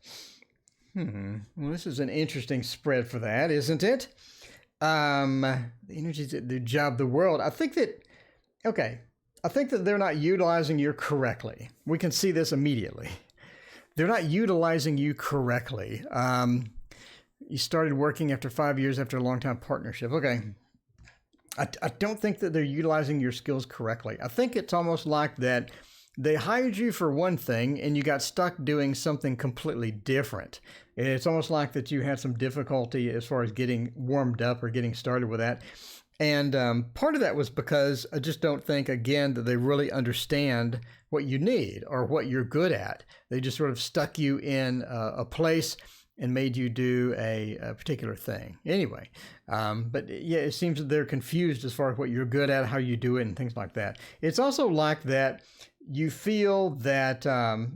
Well, this is an interesting spread for that, isn't it? The energies at the job, the world. I think that they're not utilizing you correctly. We can see this immediately. They're not utilizing you correctly. You started working after 5 years after a long-time partnership. Okay. I don't think that they're utilizing your skills correctly. I think it's almost like that they hired you for one thing and you got stuck doing something completely different. It's almost like that you had some difficulty as far as getting warmed up or getting started with that. And part of that was because I just don't think, again, that they really understand what you need or what you're good at. They just sort of stuck you in a place and made you do a particular thing. Anyway, but yeah, it seems that they're confused as far as what you're good at, how you do it, and things like that. It's also like that you feel that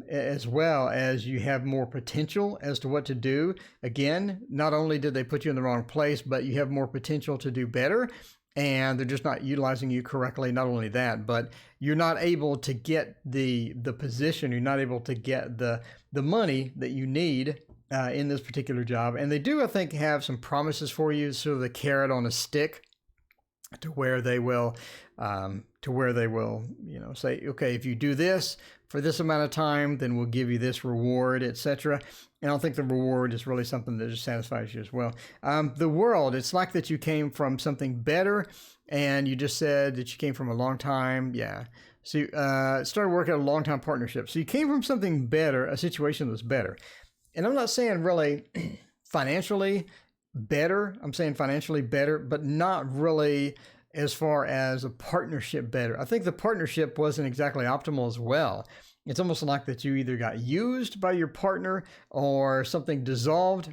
as well as you have more potential as to what to do. Again, not only did they put you in the wrong place, but you have more potential to do better, and they're just not utilizing you correctly. Not only that, but you're not able to get the position, you're not able to get the money that you need in this particular job. And they do, I think, have some promises for you, sort of the carrot on a stick, to where they will, you know, say, okay, if you do this for this amount of time, then we'll give you this reward, etc. And I don't think the reward is really something that just satisfies you as well. The world, it's like that you came from something better, and you just said that you came from a long time. Yeah. So you started working at a long-time partnership. So you came from something better, a situation that was better. And I'm not saying really financially better. I'm saying financially better, but not really as far as a partnership better. I think the partnership wasn't exactly optimal as well. It's almost like that you either got used by your partner or something dissolved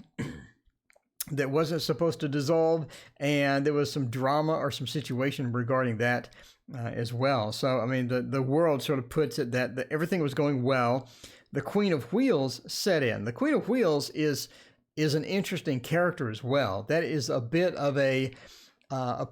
that wasn't supposed to dissolve, and there was some drama or some situation regarding that as well. So, I mean, the world sort of puts it that everything was going well. The Queen of Wheels set in. The Queen of Wheels is an interesting character as well. That is a bit of a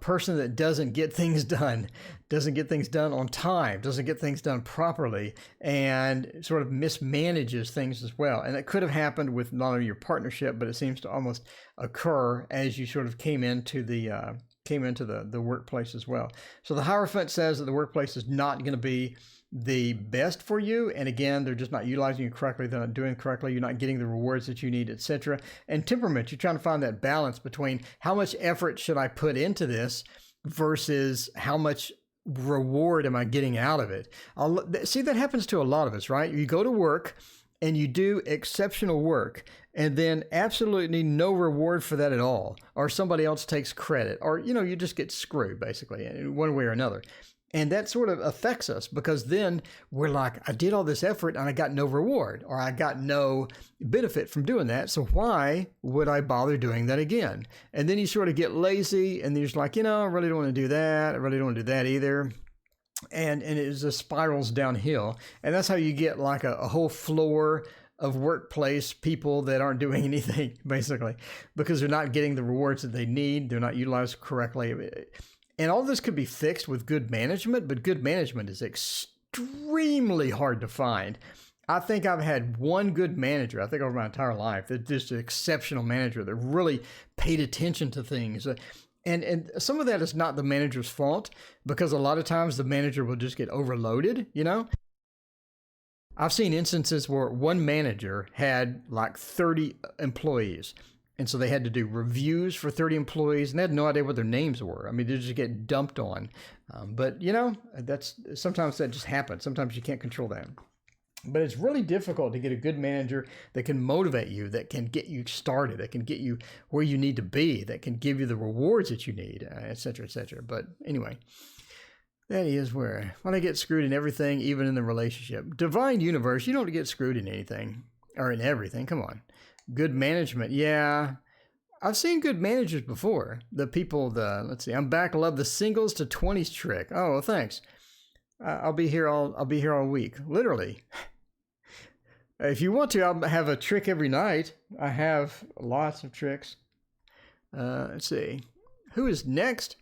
person that doesn't get things done on time, doesn't get things done properly, and sort of mismanages things as well. And it could have happened with not only your partnership, but it seems to almost occur as you sort of came into the workplace as well. So the Hierophant says that the workplace is not going to be the best for you, and again, they're just not utilizing you correctly, they're not doing it correctly, you're not getting the rewards that you need, etc. And temperament, you're trying to find that balance between how much effort should I put into this versus how much reward am I getting out of it. See, that happens to a lot of us, right? You go to work and you do exceptional work, and then absolutely no reward for that at all, or somebody else takes credit, or you just get screwed basically in one way or another. And that sort of affects us, because then we're like, I did all this effort and I got no reward, or I got no benefit from doing that. So why would I bother doing that again? And then you sort of get lazy, and you're just like, I really don't want to do that. I really don't want to do that either. And it just spirals downhill. And that's how you get like a whole floor of workplace people that aren't doing anything, basically, because they're not getting the rewards that they need. They're not utilized correctly. And all this could be fixed with good management, but good management is extremely hard to find. I think I've had one good manager, I think over my entire life, that just an exceptional manager that really paid attention to things. And some of that is not the manager's fault, because a lot of times the manager will just get overloaded, I've seen instances where one manager had like 30 employees. And so they had to do reviews for 30 employees, and they had no idea what their names were. I mean, they just get dumped on. But sometimes that just happens. Sometimes you can't control that. But it's really difficult to get a good manager that can motivate you, that can get you started, that can get you where you need to be, that can give you the rewards that you need, et cetera, et cetera. But anyway, that is when I get screwed in everything, even in the relationship. Divine universe, you don't get screwed in anything or in everything. Come on. Good management. Yeah. I've seen good managers before. Let's see, I'm back. I love the singles to 20s trick. Oh, well, thanks. I'll be here all week. Literally. If you want to, I'll have a trick every night. I have lots of tricks. Let's see. Who is next?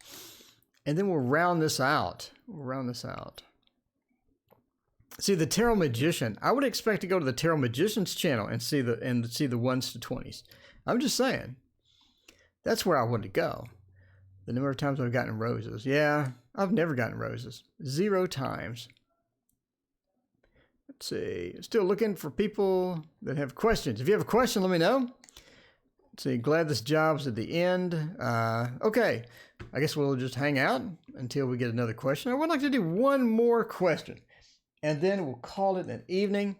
And then we'll round this out. See, the Tarot Magician. I would expect to go to the Tarot Magician's channel and see the 1s to 20s. I'm just saying. That's where I want to go. The number of times I've gotten roses. Yeah, I've never gotten roses. 0 times. Let's see. Still looking for people that have questions. If you have a question, let me know. Let's see. Glad this job's at the end. Okay. I guess we'll just hang out until we get another question. I would like to do one more question, and then we'll call it an evening.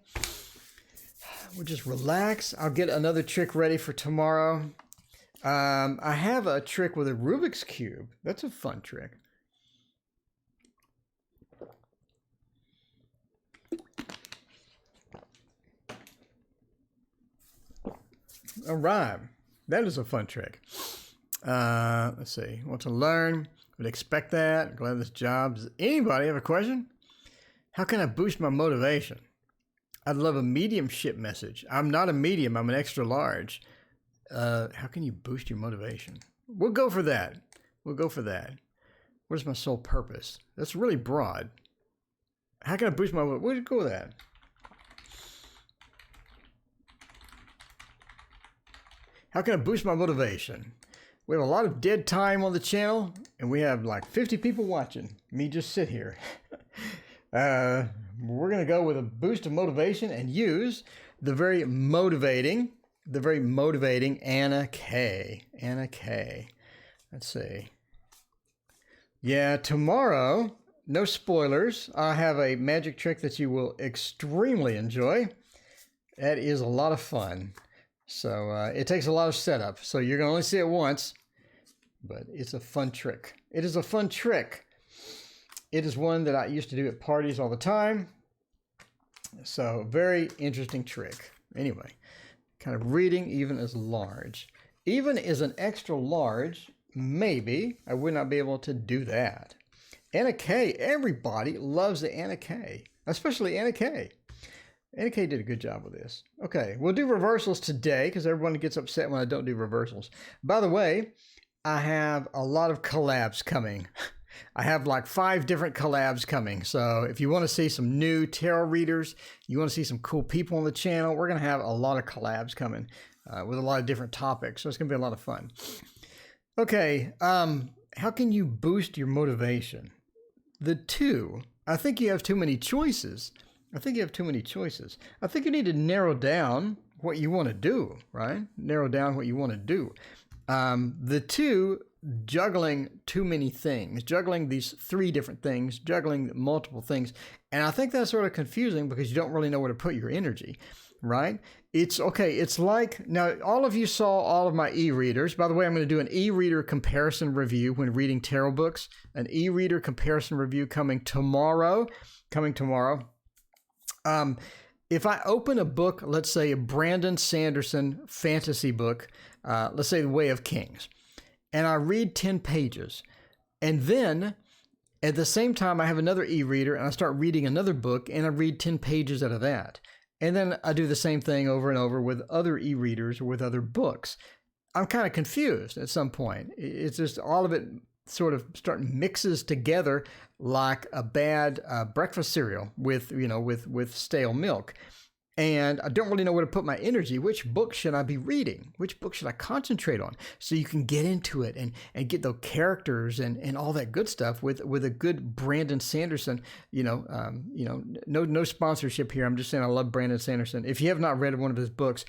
We'll just relax. I'll get another trick ready for tomorrow. I have a trick with a Rubik's Cube. That's a fun trick. All right. That is a fun trick. Let's see. Want to learn? Would expect that. Glad this job. Does anybody have a question? How can I boost my motivation? I'd love a mediumship message. I'm not a medium. I'm an extra large. How can you boost your motivation? We'll go for that. What is my sole purpose? That's really broad. How can I boost my motivation? We'll go with that. How can I boost my motivation? We have a lot of dead time on the channel, and we have like 50 people watching me just sit here. We're going to go with a boost of motivation and use the very motivating Anna K. Anna K. Let's see. Yeah, tomorrow, no spoilers, I have a magic trick that you will extremely enjoy. That is a lot of fun. So it takes a lot of setup. So you're going to only see it once, but it's a fun trick. It is a fun trick. It is one that I used to do at parties all the time. So very interesting trick. Anyway, kind of reading even as large. Even as an extra large, maybe I would not be able to do that. Anna K. Everybody loves the Anna K. Especially Anna K. Anna K did a good job with this. Okay, we'll do reversals today because everyone gets upset when I don't do reversals. By the way, I have a lot of collabs coming. I have like 5 different collabs coming. So if you want to see some new tarot readers, you want to see some cool people on the channel, we're going to have a lot of collabs coming with a lot of different topics. So it's going to be a lot of fun. Okay, how can you boost your motivation? I think you have too many choices. I think you need to narrow down what you want to do, right? Narrow down what you want to do. Juggling too many things, juggling these 3 different things, juggling multiple things. And I think that's sort of confusing because you don't really know where to put your energy, right? It's okay. It's like, now all of you saw all of my e-readers. By the way, I'm going to do an e-reader comparison review when reading tarot books, an e-reader comparison review coming tomorrow. If I open a book, let's say a Brandon Sanderson fantasy book, let's say The Way of Kings, and I read 10 pages, and then at the same time I have another e-reader and I start reading another book and I read 10 pages out of that. And then I do the same thing over and over with other e-readers or with other books. I'm kind of confused at some point. It's just all of it sort of mixes together like a bad breakfast cereal with stale milk. And I don't really know where to put my energy. Which book should I be reading? Which book should I concentrate on? So you can get into it and get the characters and all that good stuff with a good Brandon Sanderson. No sponsorship here. I'm just saying I love Brandon Sanderson. If you have not read one of his books,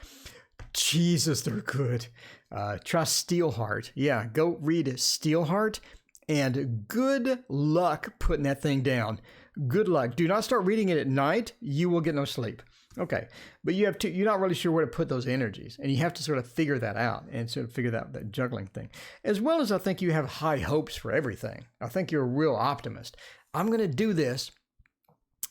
Jesus, they're good. Try Steelheart. Yeah, go read Steelheart. And good luck putting that thing down. Good luck. Do not start reading it at night. You will get no sleep. Okay, but you're not really sure where to put those energies, and you have to sort of figure that out and sort of figure out that juggling thing. As well as I think you have high hopes for everything. I think you're a real optimist. I'm going to do this,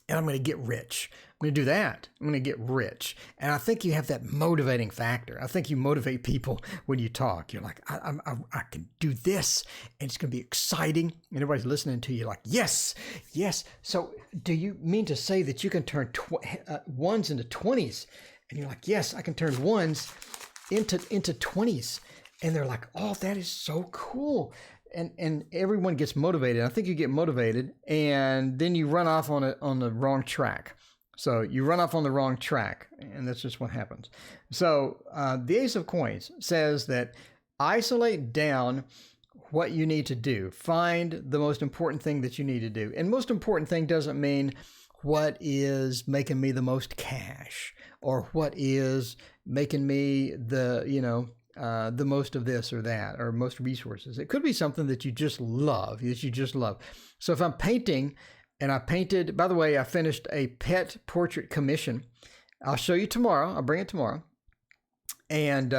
and I'm going to get rich. I'm going to do that. I'm going to get rich. And I think you have that motivating factor. I think you motivate people when you talk. You're like, I can do this, and it's going to be exciting. And everybody's listening to you like, yes, yes. So do you mean to say that you can turn ones into 20s? And you're like, yes, I can turn ones into 20s. And they're like, oh, that is so cool. And everyone gets motivated. I think you get motivated, and then you run off on the wrong track. So you run off on the wrong track, and that's just what happens. So the Ace of Coins says that isolate down what you need to do. Find the most important thing that you need to do. And most important thing doesn't mean what is making me the most cash or what is making me the most of this or that or most resources. It could be something that you just love, So if I'm painting, and I painted, by the way, I finished a pet portrait commission. I'll show you tomorrow. I'll bring it tomorrow. And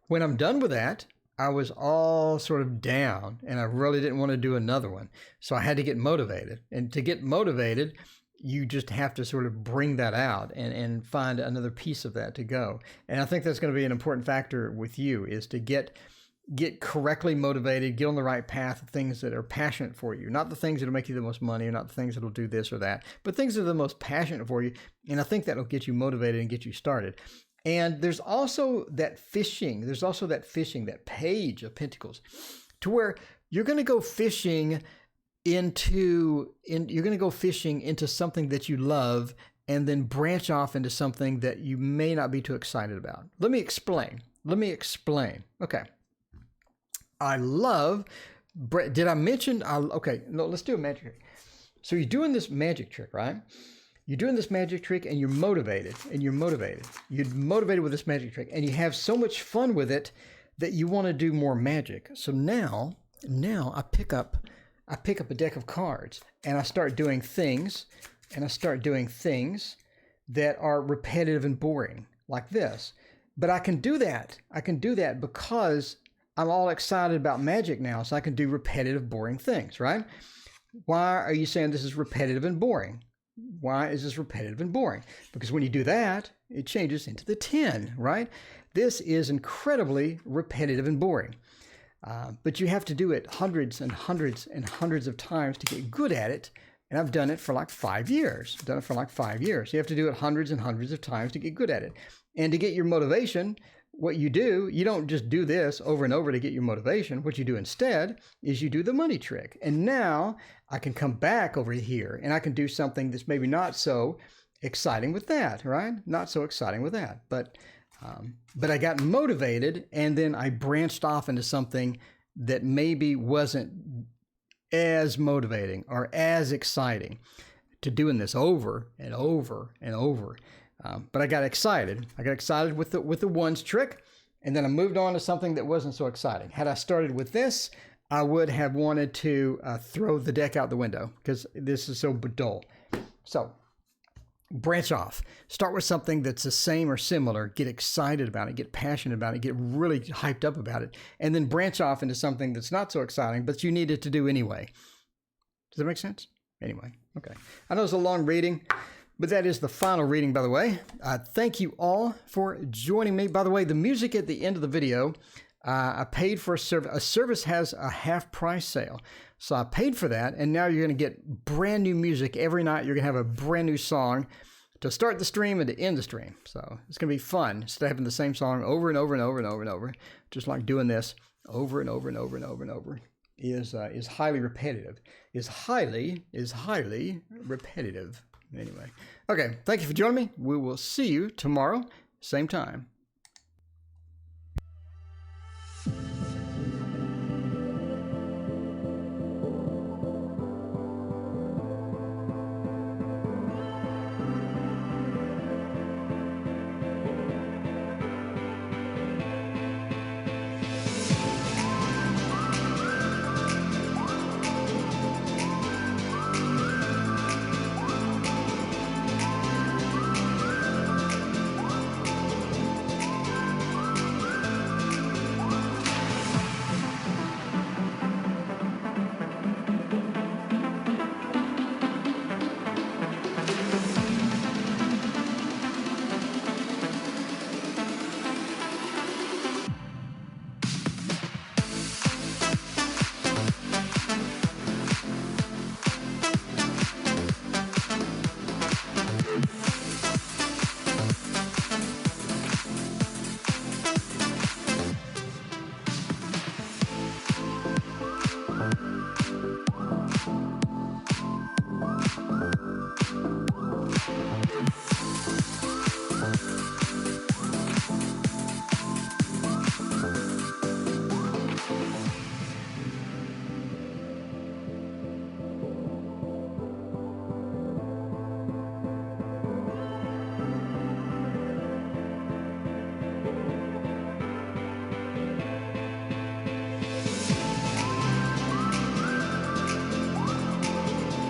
when I'm done with that, I was all sort of down, and I really didn't want to do another one. So I had to get motivated. And to get motivated, you just have to sort of bring that out and find another piece of that to go. And I think that's going to be an important factor with you, is to get correctly motivated, get on the right path of things that are passionate for you, not the things that'll make you the most money, or not the things that'll do this or that, but things that are the most passionate for you. And I think that'll get you motivated and get you started. And there's also that fishing. That Page of Pentacles, to where you're going to go fishing into something that you love, and then branch off into something that you may not be too excited about. Let me explain. Let me explain. Okay. I love, did I mention, okay, no, let's do a magic trick. So you're doing this magic trick, right? You're doing this magic trick and you're motivated, You're motivated with this magic trick and you have so much fun with it that you want to do more magic. So now I pick up a deck of cards and I start doing things that are repetitive and boring like this. But I can do that. Because I'm all excited about magic now, so I can do repetitive, boring things, right? Why are you saying this is repetitive and boring? Why is this repetitive and boring? Because when you do that, it changes into the 10, right? This is incredibly repetitive and boring. But you have to do it hundreds and hundreds and hundreds of times to get good at it. And I've done it for like 5 years. You have to do it hundreds and hundreds of times to get good at it. And to get your motivation, what you do, you don't just do this over and over to get your motivation. What you do instead is you do the money trick. And now I can come back over here and I can do something that's maybe not so exciting with that, right? Not so exciting with that. But I got motivated and then I branched off into something that maybe wasn't as motivating or as exciting to doing this over and over and over. But I got excited. With the ones trick, and then I moved on to something that wasn't so exciting. Had I started with this, I would have wanted to throw the deck out the window because this is so dull. So branch off. Start with something that's the same or similar. Get excited about it. Get passionate about it. Get really hyped up about it. And then branch off into something that's not so exciting, but you needed to do anyway. Does that make sense? Anyway, okay. I know it's a long reading, but that is the final reading, by the way. Thank you all for joining me. By the way, the music at the end of the video, I paid for a service. A service has a half-price sale. So I paid for that, and now you're going to get brand new music every night. You're going to have a brand new song to start the stream and to end the stream. So it's going to be fun instead of having the same song over and over and over and over and over. Just like doing this over and over and over and over and over is highly repetitive. Is highly repetitive. Anyway, okay. Thank you for joining me. We will see you tomorrow, same time.